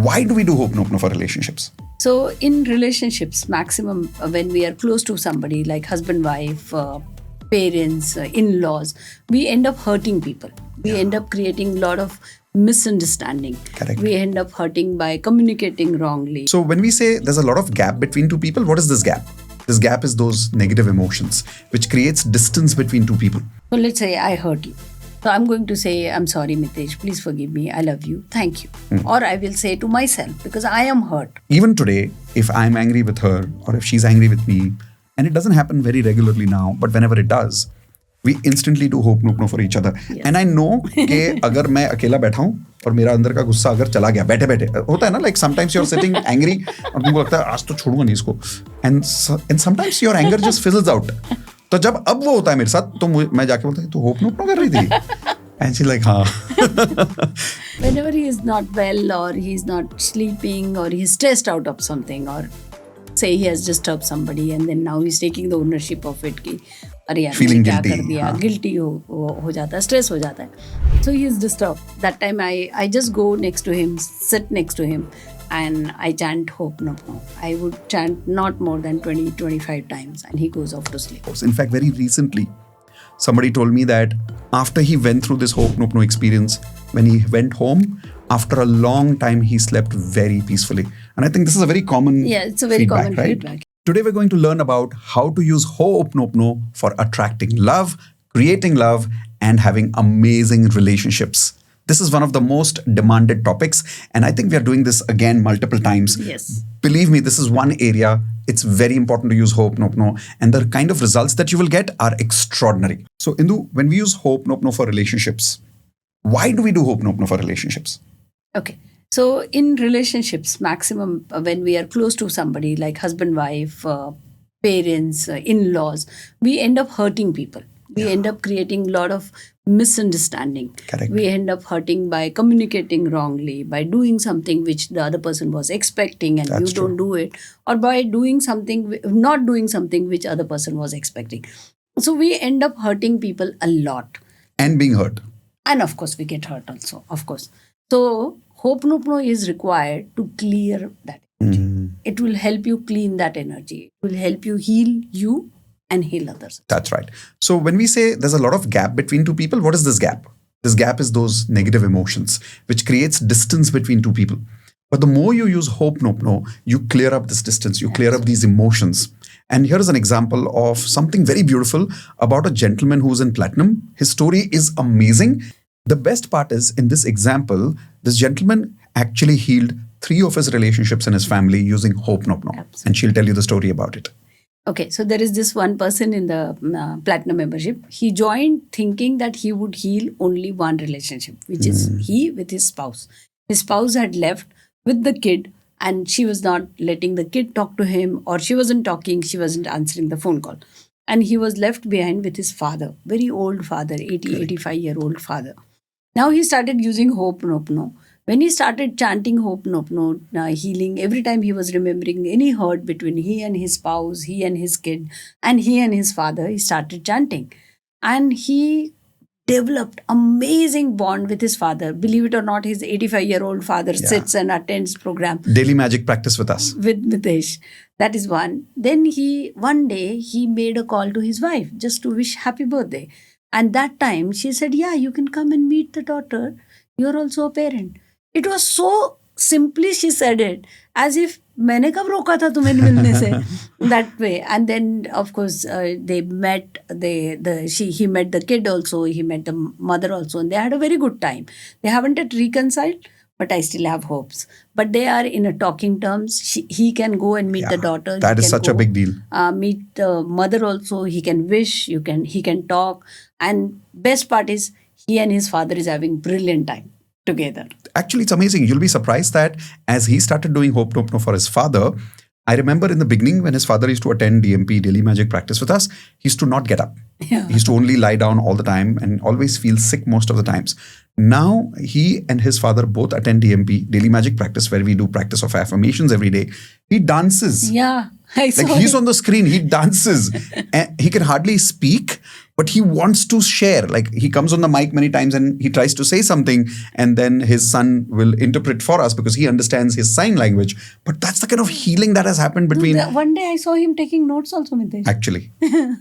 Why do we do Ho'oponopono for relationships? So in relationships, maximum when we are close to somebody like husband, wife, parents, in-laws, we end up hurting people. We end up creating a lot of misunderstanding. Correct. We end up hurting by communicating wrongly. So when we say there's a lot of gap between two people, what is this gap? This gap is those negative emotions, which creates distance between two people. So let's say I hurt you. So I'm going to say, I'm sorry, Mitesh, please forgive me. I love you. Thank you. Or I will say to myself, because I am hurt. Even today, if I'm angry with her or if she's angry with me, and it doesn't happen very regularly now, but whenever it does, we instantly do Ho'oponopono for each other. Yes. And I know कि अगर मैं अकेला बैठा हूँ और मेरा अंदर का गुस्सा अगर चला गया बैठे बैठे होता है ना, like sometimes you're sitting angry और तुमको लगता है आज तो छोड़ूंगा नहीं इसको, and sometimes your anger just fizzles out. तो जब अब वो होता है मेरे साथ तो मैं जाके बोलता हूँ तू Ho'oponopono कर रही थी? And she's like हाँ. Whenever he is not well or he is not sleeping or he is stressed out of something, or say he has disturbed somebody and then now he's taking the ownership of it कि अरे यार Feeling क्या guilty, कर दिया, हाँ. guilty हो जाता है, stress हो जाता है. So he is disturbed. That time I just go next to him, sit next to him and I chant Ho'oponopono. I would chant not more than 20-25 times and he goes off to sleep. In fact, very recently, somebody told me that after he went through this Ho'oponopono experience, when he went home, after a long time, he slept very peacefully. And I think this is a very common It's a very feedback, common right? feedback. Today, we're going to learn about how to use Ho'oponopono for attracting love, creating love, and having amazing relationships. This is one of the most demanded topics. And I think we are doing this again multiple times. Yes. Believe me, this is one area. It's very important to use Ho'oponopono. And the kind of results that you will get are extraordinary. So, Indu, when we use Ho'oponopono for relationships, why do we do Ho'oponopono for relationships? Okay. So in relationships, maximum when we are close to somebody like husband, wife, parents, in-laws, we end up hurting people. We end up creating a lot of misunderstanding. Correct. We end up hurting by communicating wrongly, by doing something which the other person was expecting and That's you don't do it, or by doing something, not doing something which other person was expecting. So we end up hurting people a lot. And being hurt. And of course, we get hurt also, of course. So Ho'oponopono is required to clear that energy. It will help you clean that energy. It will help you heal you and heal others. That's right. So when we say there's a lot of gap between two people, what is this gap? This gap is those negative emotions, which creates distance between two people. But the more you use Ho'oponopono, you clear up this distance, you clear up these emotions. And here is an example of something very beautiful about a gentleman who's in platinum. His story is amazing. The best part is, in this example, this gentleman actually healed 3 of his relationships in his family using Ho'oponopono. Absolutely. And she'll tell you the story about it. Okay, so there is this one person in the platinum membership. He joined thinking that he would heal only one relationship, which is he with his spouse. His spouse had left with the kid and she was not letting the kid talk to him, or she wasn't talking, she wasn't answering the phone call. And he was left behind with his father, very old father, 85-year-old father. Now he started using Ho'oponopono. When he started chanting Ho'oponopono, healing, every time he was remembering any hurt between he and his spouse, he and his kid, and he and his father, he started chanting. And he developed amazing bond with his father. Believe it or not, his 85-year-old father sits and attends program. Daily magic practice with us. With Mitesh. That is one. Then one day he made a call to his wife just to wish happy birthday. And that time she said, yeah, you can come and meet the daughter. You're also a parent. It was so simply she said it, as if मैंने कब रोका था तुम्हें मिलने से, that way. And then of course they met. He met the kid also. He met the mother also, and they had a very good time. They haven't yet reconciled, but I still have hopes. But they are in a talking terms. He can go and meet the daughter. That is such a big deal. Meet the mother also. He can wish. He can talk. And best part is he and his father is having brilliant time together. Actually, it's amazing. You'll be surprised that as he started doing Ho'oponopono for his father, I remember in the beginning when his father used to attend DMP, Daily Magic Practice with us, he used to not get up. Yeah. He used to only lie down all the time and always feel sick most of the times. Now, he and his father both attend DMP, Daily Magic Practice, where we do practice of affirmations every day. He dances. Yeah. I saw Like he's it. on the screen, he dances, and he can hardly speak, but he wants to share. Like he comes on the mic many times and he tries to say something, and then his son will interpret for us because he understands his sign language. But that's the kind of healing that has happened between. One day I saw him taking notes also, Mitesh. Actually,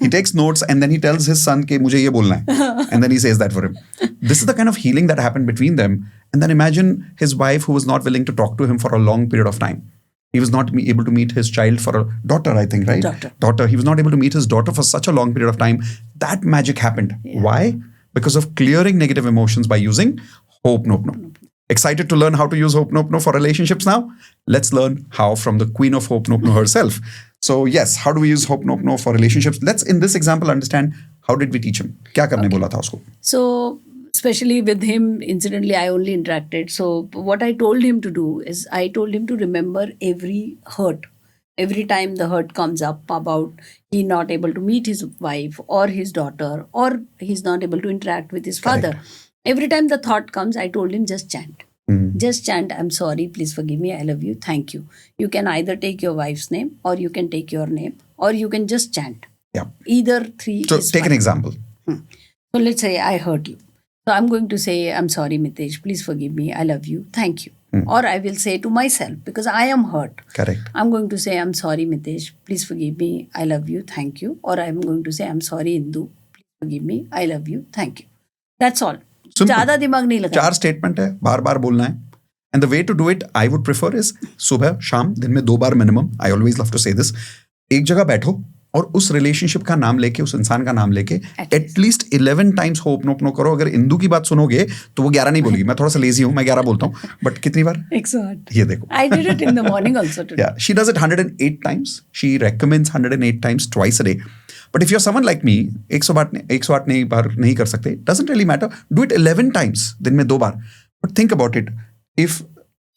he takes notes and then he tells his son कि मुझे ये बोलना है, and then he says that for him. This is the kind of healing that happened between them. And then imagine his wife who was not willing to talk to him for a long period of time. He was not able to meet his child for a daughter, I think, right? Daughter. He was not able to meet his daughter for such a long period of time. That magic happened. Yeah. Why? Because of clearing negative emotions by using Hope Nope No. Excited to learn how to use Hope Nope No for relationships now? Let's learn how from the Queen of Hope Nope No herself. So yes, how do we use Hope Nope No for relationships? Let's, in this example, understand how did we teach him? क्या करने बोला था उसको? So, especially with him, incidentally, I only interacted. So, what I told him to do is I told him to remember every hurt. Every time the hurt comes up about he not able to meet his wife or his daughter or he's not able to interact with his father. Every time the thought comes, I told him just chant. Just chant, I'm sorry, please forgive me, I love you, thank you. You can either take your wife's name or you can take your name or you can just chant. Yeah. Either three. So is take fine. an example. So let's say I hurt you. So I'm going to say, I'm sorry, Mitesh, please forgive me, I love you, thank you. Or I will say to myself, because I am hurt. Correct. I'm going to say, I'm sorry, Mitesh, please forgive me, I love you, thank you. Or I'm going to say, I'm sorry, Indu, please forgive me, I love you, thank you. That's all. Simple. ज़्यादा दिमाग नहीं लगा. 4 statement है, बार बार बोलना है. And the way to do it, I would prefer is सुबह शाम दिन में 2 बार minimum. I always love to say this. एक जगह बैठो और उस रिलेशनशिप का नाम लेके, उस इंसान का नाम लेके एटलीस्ट 11 टाइम्स होप नोप नो करो. अगर इंदू की बात सुनोगे तो वो 11 नहीं बोलेगी. मैं थोड़ा सा लेजी हूँ, मैं 11 बोलता हूँ. बट कितनी बार? 108. ये देखो. I did it in the morning also today. Yeah, she does it 108 times. She recommends 108 times twice a day. But if you're someone like me, 108 नहीं बार नहीं कर सकते. Doesn't really matter. Do it 11 times. दिन में 2 बार. But think about it. If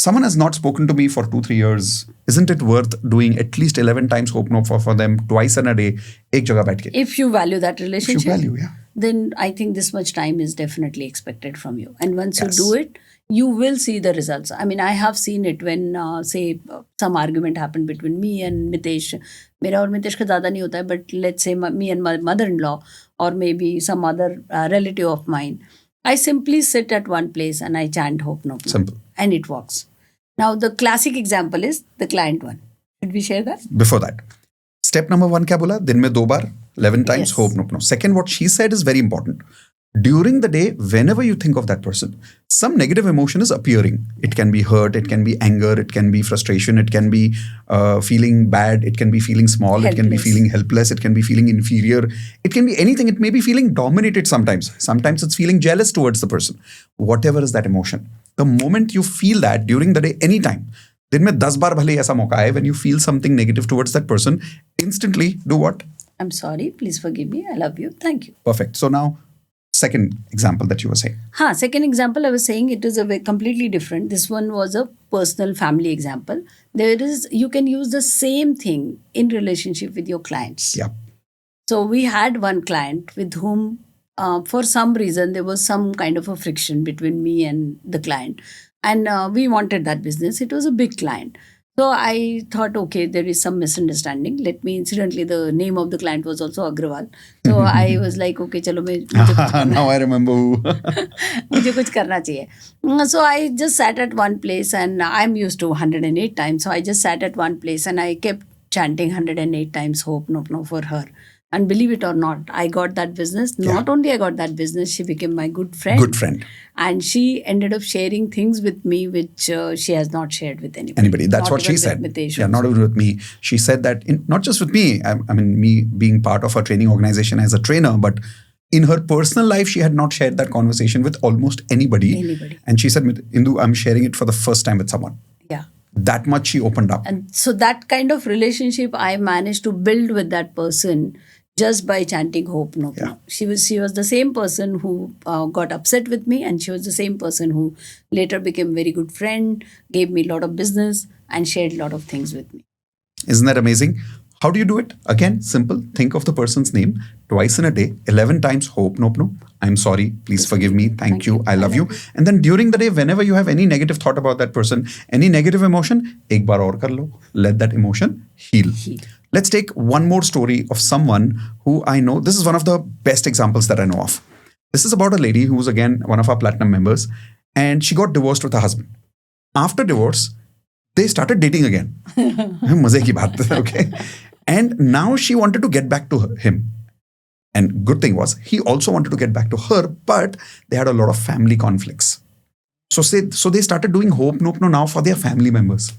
someone has not spoken to me for 2-3 years, isn't it worth doing at least 11 times hope no for them twice in a day, एक जगह बैठ के? If you value that relationship, If you value, yeah. then I think this much time is definitely expected from you. And once Yes. you do it, you will see the results. I mean, I have seen it when, say, some argument happened between me and Mitesh. मेरा और मितेश का ज़्यादा नहीं होता है, but let's say me and my mother-in-law or maybe some other relative of mine. I simply sit at one place and I chant hope no. Simple. And it works. Now, the classic example is the client one. Should we share that? Before that, step number 1 क्या बोला? दिन में 2 बार, 11 times Yes. hope no. Second, what she said is very important. During the day, whenever you think of that person, some negative emotion is appearing. It can be hurt, it can be anger, it can be frustration, it can be feeling bad, it can be feeling small, it can be Helpless. feeling helpless, it can be feeling inferior, it can be anything. It may be feeling dominated sometimes. Sometimes it's feeling jealous towards the person. Whatever is that emotion, the moment you feel that during the day, anytime, दिन में 10 बार भले ऐसा मौका है, when you feel something negative towards that person, instantly do what? I'm sorry, please forgive me, I love you, thank you. Perfect. So now, second example that you were saying. Second example, I was saying it is completely different. This one was a personal family example. You can use the same thing in relationship with your clients. Yeah. So we had one client with whom, for some reason, there was some kind of a friction between me and the client. And we wanted that business. It was a big client. So I thought, okay, there is some misunderstanding. Incidentally, the name of the client was also Agrawal. So I was like, okay, chalo, Now I remember who. मुझे कुछ करना चाहिए. So I just sat at one place and I'm used to 108 times. So I just sat at one place and I kept chanting 108 times hope no for her. And believe it or not, I got that business. Not only I got that business, she became my good friend. Good friend. And she ended up sharing things with me which she has not shared with anybody. That's Not what she even said. with Mitesh Yeah, also. not even with me. She said that, not just with me, I mean, me being part of her training organization as a trainer, but in her personal life, she had not shared that conversation with almost anybody. And she said, Indu, I'm sharing it for the first time with someone. Yeah. That much she opened up. And so that kind of relationship I managed to build with that person just by chanting hope no. Yeah. She was the same person who got upset with me, and she was the same person who later became very good friend, gave me a lot of business and shared a lot of things with me. Isn't that amazing? How do you do it? Again, simple. Think of the person's name twice in a day, 11 times hope no. I'm sorry, please forgive me, thank you, I love you. And then during the day, whenever you have any negative thought about that person, any negative emotion, ek baar aur kar lo. Let that emotion heal. Let's take one more story of someone who I know. This is one of the best examples that I know of. This is about a lady who was again one of our platinum members, and she got divorced with her husband. After divorce, they started dating again. Maze ki baat, okay? And now she wanted to get back to him. And good thing was, he also wanted to get back to her, but they had a lot of family conflicts. So they started doing Hope Nope No now for their family members.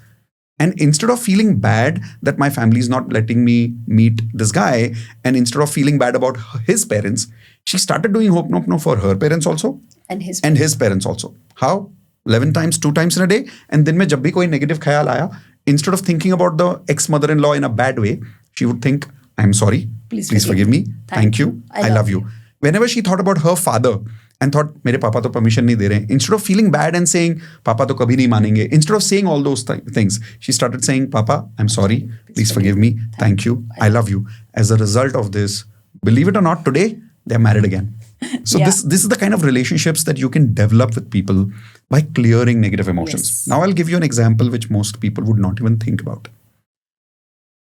And instead of feeling bad that my family is not letting me meet this guy, and instead of feeling bad about his parents, she started doing Hope Nope No for her parents also. And his parents also. How? 11 times, 2 times in a day. And then mein jab bhi koi negative khayal aaya, instead of thinking about the ex-mother-in-law in a bad way, she would think, I'm sorry. Please forgive me. Thank you. I love you. Whenever she thought about her father and thought, mere papa to permission nahi de rahe, instead of feeling bad and saying, papa to kabhi nahi manenge, instead of saying all those things, she started saying, papa, I'm sorry. Please forgive me. Thank you. I love you. As a result of this, believe it or not, today, they're married again. So this is the kind of relationships that you can develop with people by clearing negative emotions. Yes. Now I'll give you an example which most people would not even think about.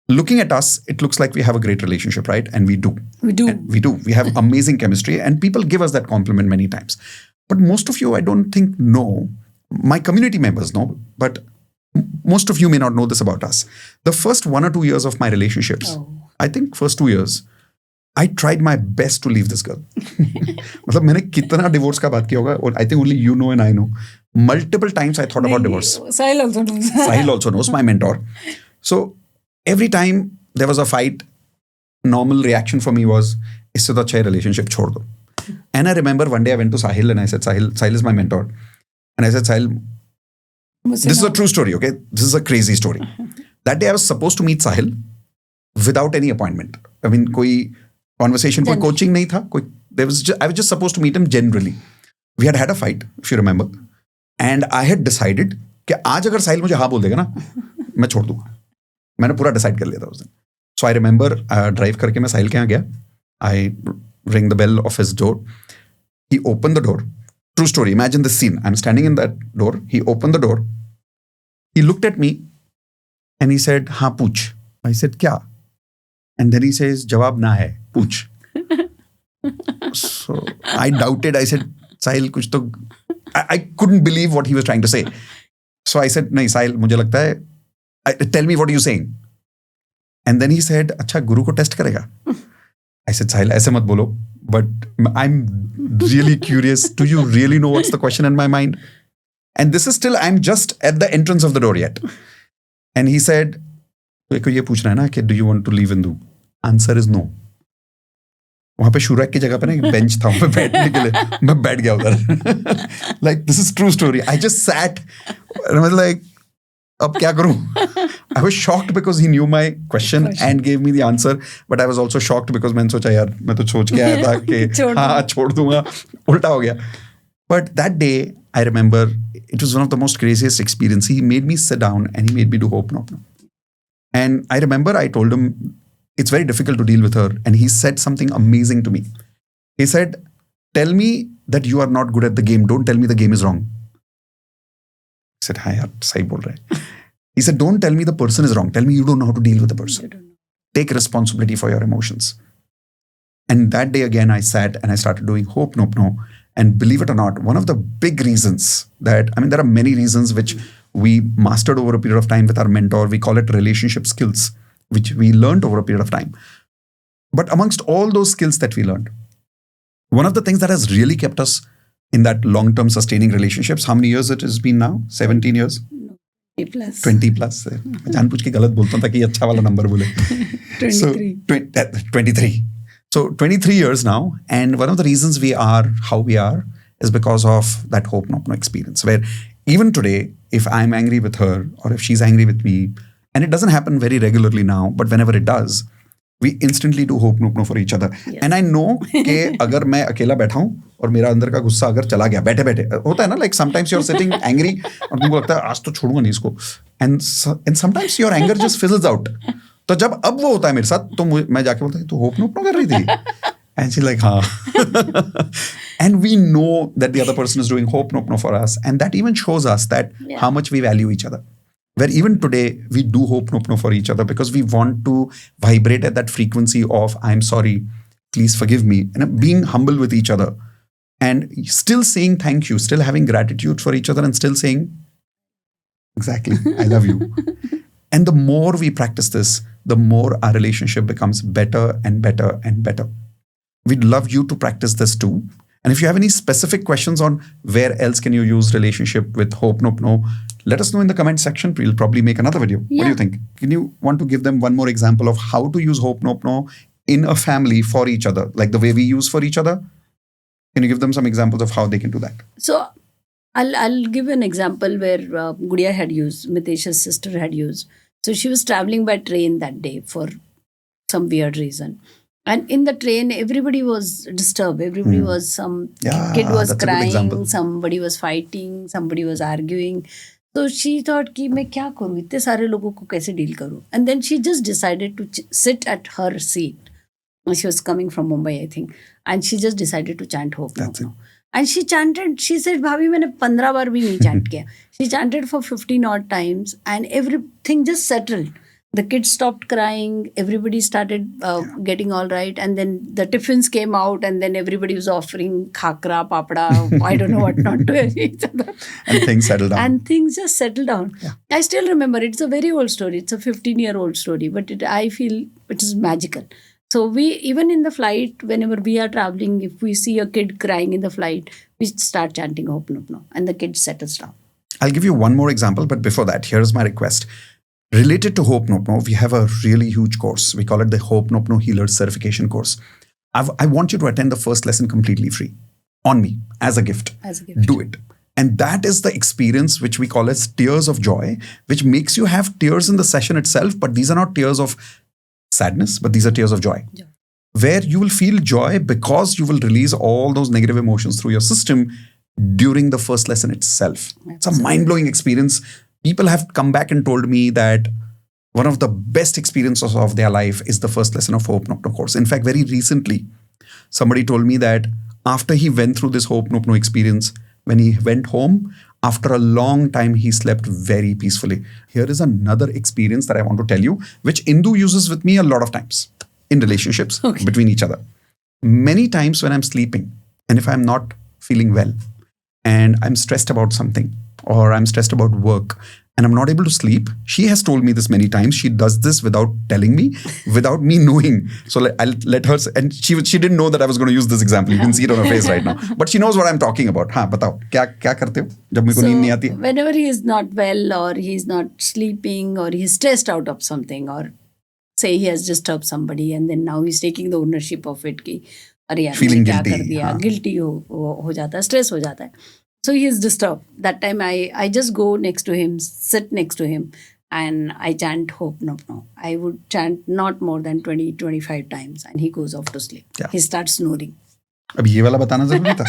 Looking at us, it looks like we have a great relationship, right? And we do. We do. And we do. We have amazing chemistry, and people give us that compliment many times. But most of you, I don't think, know. My community members know, but most of you may not know this about us. The first 1 or 2 years of my relationships, I think first 2 years, I tried my best to leave this girl. मतलब मैंने कितना divorce का बात किया होगा, और I think only you know and I know. Multiple times I thought about divorce. Sahil also knows. Sahil also knows, my mentor. So every time there was a fight, normal reaction for me was, इससे तो अच्छा है relationship छोड़ दो. And I remember one day I went to Sahil and I said, Sahil is my mentor. And I said, Sahil, this is a true story, okay? This is a crazy story. That day I was supposed to meet Sahil without any appointment. I mean, कोई conversation, कोई coaching नहीं था. I was just supposed to meet him generally. We had a fight, if you remember. And I had decided कि आज अगर साहिल मुझे हाँ बोल देगा ना, मैं छोड़ दूंगा. मैंने पूरा डिसाइड कर लिया था उस दिन. So I remember ड्राइव करके मैं साहिल के यहाँ गया. I rang the bell of his door. He opened the door. True story. Imagine this scene. I'm standing in that door. He opened the door. He looked at me and he said, हाँ पूछ. I said, क्या? And then he says, जवाब ना है, पूछ. So I doubted. I said, Sahil, कुछ तो... I couldn't believe what he was trying to say. So I said, नहीं Sahil, मुझे लगता है, tell me what are you saying. And then he said, अच्छा गुरु को टेस्ट करेगा. I said, Sahil, ऐसे मत बोलो. But I'm really curious. Do you really know what's the question in my mind? And this is still, I'm just at the entrance of the door yet. And he said, को ये पूछ रहा है ना कि do you want to leave Indu? Answer is no. वहाँ पे शुराक की जगह पे ना एक बेंच था, वहाँ पे बैठने के लिए मैं बैठ गया उधर. Like this is true story. I just sat and I was like, अब क्या करूँ? I was shocked because he knew my question and gave me the answer, but I was also shocked because मैंने सोचा यार मैं तो सोच के आया था कि हाँ छोड़ दूंगा, उल्टा हो गया. But that day I remember it was one of the most craziest experiences. He made me sit down and he made me do Hope Nope No. And I remember I told him it's very difficult to deal with her, and he said something amazing to me. He said, tell me that you are not good at the game. Don't tell me the game is wrong. I said, हाँ यार सही बोल रहे हैं. He said, don't tell me the person is wrong. Tell me you don't know how to deal with the person. Take responsibility for your emotions. And that day again, I sat and I started doing Hope Nope No. And believe it or not, one of the big reasons that, I mean, there are many reasons which we mastered over a period of time with our mentor. We call it relationship skills, which we learned over a period of time. But amongst all those skills that we learned, one of the things that has really kept us in that long-term sustaining relationships, how many years it has been now? 17 years? 20 plus. जानबूझ के गलत बोलता था कि अच्छा वाला number बोले. 23. So, 23. So 23 years now, and one of the reasons we are how we are is because of that Hope Nope No experience, where even today, if I'm angry with her or if she's angry with me, and it doesn't happen very regularly now, but whenever it does, we instantly do Hope Nope No for each other. Yes. And I know कि अगर मैं अकेला बैठा हूँ और मेरा अंदर का गुस्सा अगर चला गया बैठे बैठे होता है ना, like sometimes you're sitting angry और तुमको लगता है आज तो छोड़ूंगा नहीं इसको, and sometimes your anger just fizzles out. तो जब अब वो होता है मेरे साथ तो मैं जाके बोलता हूँ तू Hope Nope No कर रही थी. And she's like, हाँ. And we know that the other person is doing Hope Nope No for us. And that even shows us that how much we value each other. where even today we do hope no for each other because we want to vibrate at that frequency of I'm sorry, please forgive me, and being humble with each other and still saying thank you, still having gratitude for each other and still saying, exactly, I love you. And the more we practice this, the more our relationship becomes better and better and better. We'd love you to practice this too. And if you have any specific questions on where else can you use relationship with hope no, let us know in the comment section. We'll probably make another video. Yeah. What do you think? Can you want to give them one more example of how to use hope no in a family for each other, like the way we use for each other? Can you give them some examples of how they can do that? So I'll give an example where Gudiya had used, Mitesh's sister had used. So she was traveling by train that day for some weird reason. And in the train, everybody was disturbed. Everybody was, kid was crying, somebody was fighting, somebody was arguing. So she thought कि मैं क्या करूँ, इतने सारे लोगों को कैसे deal करूँ? And then she just decided to sit at her seat. She was coming from Mumbai, I think. And she just decided to chant hope no. And she chanted, she said, Bhabhi, मैंने 15 बार भी नहीं chant किया. She chanted for 15 odd times and everything just settled. The kids stopped crying. Everybody started getting all right. And then the tiffins came out and then everybody was offering khakra, papada, I don't know what not to each other. And things settled down. And things just settled down. Yeah. I still remember, it's a very old story. It's a 15-year-old story, but I feel it is magical. So we, even in the flight, whenever we are traveling, if we see a kid crying in the flight, we start chanting hope no, and the kid settles down. I'll give you one more example, but before that, here's my request. Related to Hope No, we have a really huge course. We call it the Hope No Healers Certification Course. I want you to attend the first lesson completely free on me as a gift. As a gift. Do it. And that is the experience which we call as tears of joy, which makes you have tears in the session itself, but these are not tears of sadness, but these are tears of joy. Where you will feel joy because you will release all those negative emotions through your system during the first lesson itself. Absolutely. It's a mind-blowing experience. People have come back and told me that one of the best experiences of their life is the first lesson of Hope No course. In fact, very recently, somebody told me that after he went through this Hope No experience, when he went home, after a long time, he slept very peacefully. Here is another experience that I want to tell you, which Indu uses with me a lot of times in relationships between each other. Many times when I'm sleeping, and if I'm not feeling well, and I'm stressed about something, or I'm stressed about work, and I'm not able to sleep, she has told me this many times. She does this without telling me, without me knowing. So I'll let her, and she didn't know that I was going to use this example. You can see it on her face right now. But she knows what I'm talking about. हाँ, बताओ, क्या करते हो जब मेरे को नींद नहीं आती है? Whenever he is not well, or he is not sleeping, or he is stressed out of something, or say he has disturbed somebody, and then now he's taking the ownership of it कि अरे यार Feeling क्या guilty, कर दिया, guilty हो जाता है, stress हो जाता है. So he is disturbed. That time I just go next to him, sit next to him, and I chant hope no. I would chant not more than 20-25 times, and he goes off to sleep. Yeah. He starts snoring. अब ये वाला बताना जरूरी था.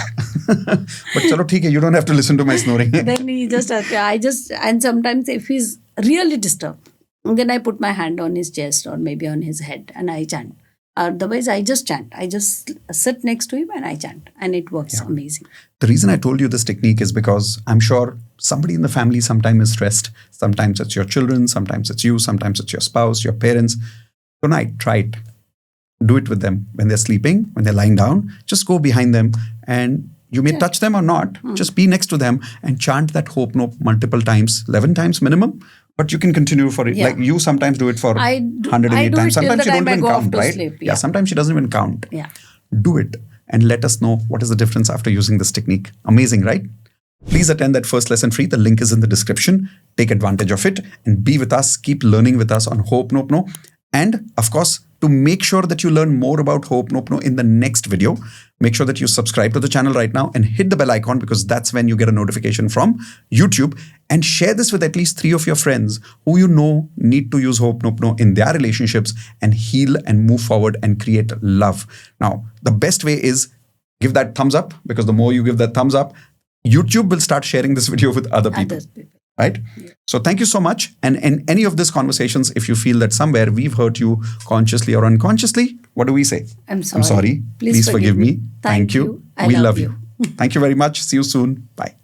But चलो ठीक है, you don't have to listen to my snoring. Then he just, and sometimes if he's really disturbed, then I put my hand on his chest or maybe on his head and I chant. Otherwise, I just chant. I just sit next to him and I chant. And it works amazing. The reason I told you this technique is because I'm sure somebody in the family sometimes is stressed. Sometimes it's your children, sometimes it's you, sometimes it's your spouse, your parents. Tonight, try it. Do it with them when they're sleeping, when they're lying down. Just go behind them and you may touch them or not. Just be next to them and chant that hope no multiple times, 11 times minimum. But you can continue for it. Yeah. Like you sometimes do it for 108 times. Sometimes you don't even count, right? Sleep, yeah, sometimes she doesn't even count. Yeah. Do it and let us know what is the difference after using this technique. Amazing, right? Please attend that first lesson free. The link is in the description. Take advantage of it and be with us. Keep learning with us on Hope No. And of course, to make sure that you learn more about Hope No in the next video, make sure that you subscribe to the channel right now and hit the bell icon because that's when you get a notification from YouTube. And share this with at least 3 of your friends who you know need to use Hope No in their relationships and heal and move forward and create love. Now, the best way is give that thumbs up because the more you give that thumbs up, YouTube will start sharing this video with other people. Right? Yeah. So thank you so much. And in any of these conversations, if you feel that somewhere we've hurt you consciously or unconsciously, what do we say? I'm sorry. I'm sorry. Please forgive me. Thank you. I We love you. Thank you very much. See you soon. Bye.